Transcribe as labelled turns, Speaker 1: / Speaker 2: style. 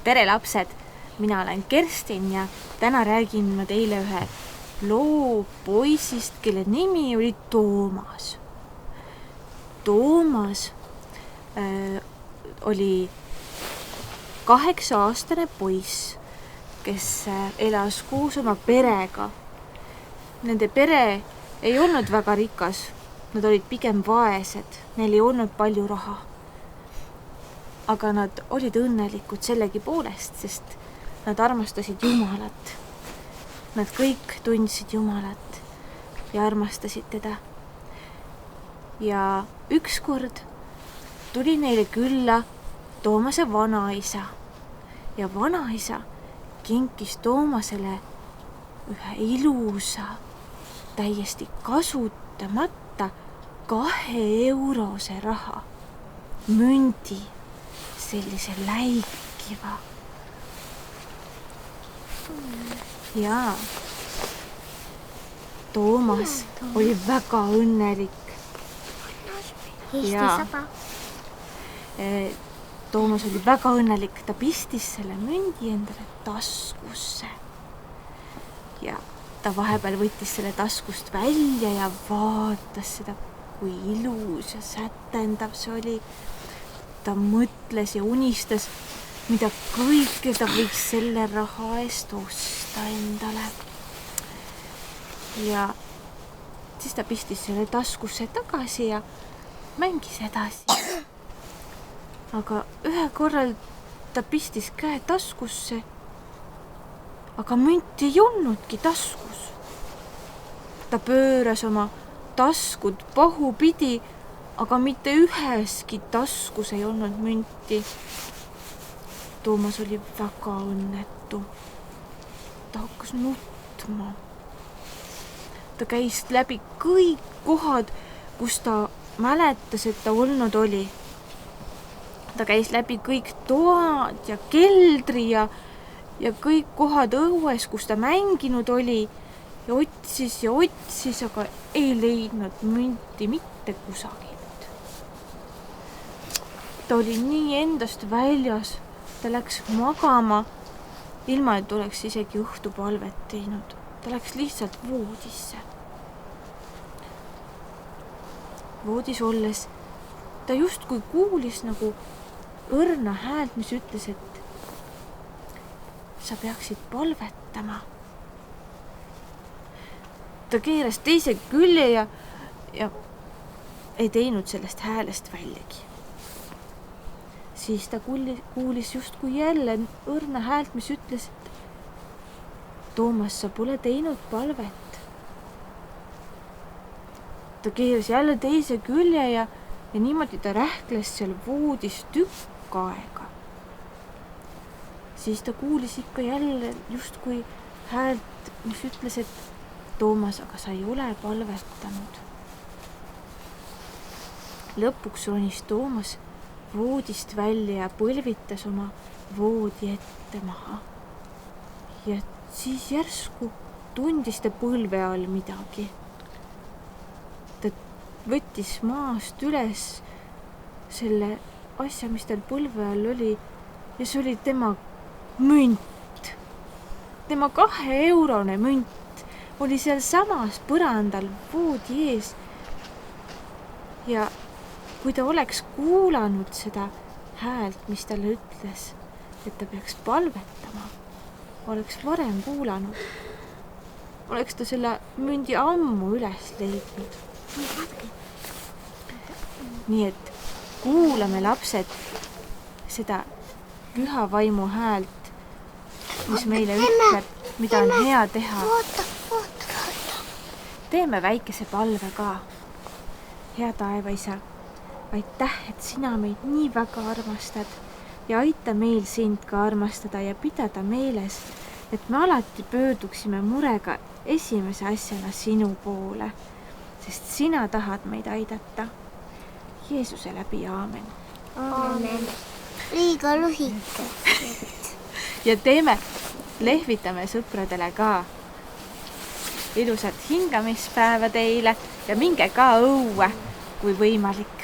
Speaker 1: Tere lapsed, mina olen Kerstin ja täna räägin ma teile ühe loo poisist, kelle nimi oli Toomas. Toomas oli 8-aastane poiss, kes elas koos oma perega. Nende pere ei olnud väga rikas, nad olid pigem vaesed, neil ei olnud palju raha. Aga nad olid õnnelikud sellegi poolest, sest nad armastasid Jumalat. Nad kõik tundsid Jumalat ja armastasid teda. Ja ükskord tuli neile külla Toomase vanaisa. Ja vanaisa kinkis Toomasele ühe ilusa, täiesti kasutamata 2-eurose raha, mündi, sellise läikiva. Ja Toomas oli väga õnnelik. Ja Toomas oli väga õnnelik, ta pistis selle mündi endale taskusse. Ja ta vahepeal võttis selle taskust välja ja vaatas seda, kui ilus ja sätendav see oli. Ta mõtles ja unistas, mida kõike ta võiks selle raha eest osta endale. Ja siis ta pistis selle taskusse tagasi ja mängis edasi. Aga ühe korral ta pistis käe taskusse, aga münti ei olnudki taskus. Ta pööras oma taskud pahupidi, aga mitte üheski taskus ei olnud münti. Toomas oli väga õnnetu. Ta hakkas nutma. Ta käis läbi kõik kohad, kus ta mäletas, et ta olnud oli. Ta käis läbi kõik toad ja keldri ja kõik kohad õues, kus ta mänginud oli. Ja otsis, aga ei leidnud münti mitte kusagilt. Ta oli nii endast väljas. Ta läks magama, ilma et oleks isegi õhtupalvet teinud. Ta läks lihtsalt voodisse. Voodis olles ta justkui kuulis nagu õrna häält, mis ütles, et sa peaksid palvetama. Ta keeras teise külje ja ei teinud sellest häälest väljagi. Siis ta kuulis justkui jälle õrna häält, mis ütles, et Toomas, sa pole teinud palvet. Ta keeras jälle teise külje ja niimoodi ta rähkles seal voodis tükk aega. Siis ta kuulis ikka jälle justkui häält, mis ütles, et Toomas, aga sa ei ole palvetanud. Lõpuks ronis Toomas voodist välja ja põlvitas oma voodi ette maha. Ja siis järsku tundis ta põlve all midagi. Ta võttis maast üles selle asja, mis tal põlve all oli, ja see oli tema münt. Tema 2-eurone münt oli seal samas põrandal voodi ees. Ja kui ta oleks kuulanud seda häält, mis talle ütles, et ta peaks palvetama, oleks varem kuulanud, oleks ta selle mündi ammu üles leidnud. Nii et kuulame, lapsed, seda püha vaimu häält, mis meile ütleb, mida on hea teha. Teeme väikese palve ka. Hea taevaisa, aitäh, et sina meid nii väga armastad ja aita meil sind ka armastada ja pidada meeles, et me alati pöörduksime murega esimese asjana sinu poole, sest sina tahad meid aidata. Jeesuse läbi, aamen.
Speaker 2: Aamen. Liiga lühike.
Speaker 1: Ja lehvitame sõpradele ka. Ilusat hingamispäeva teile ja minge ka õue, kui võimalik.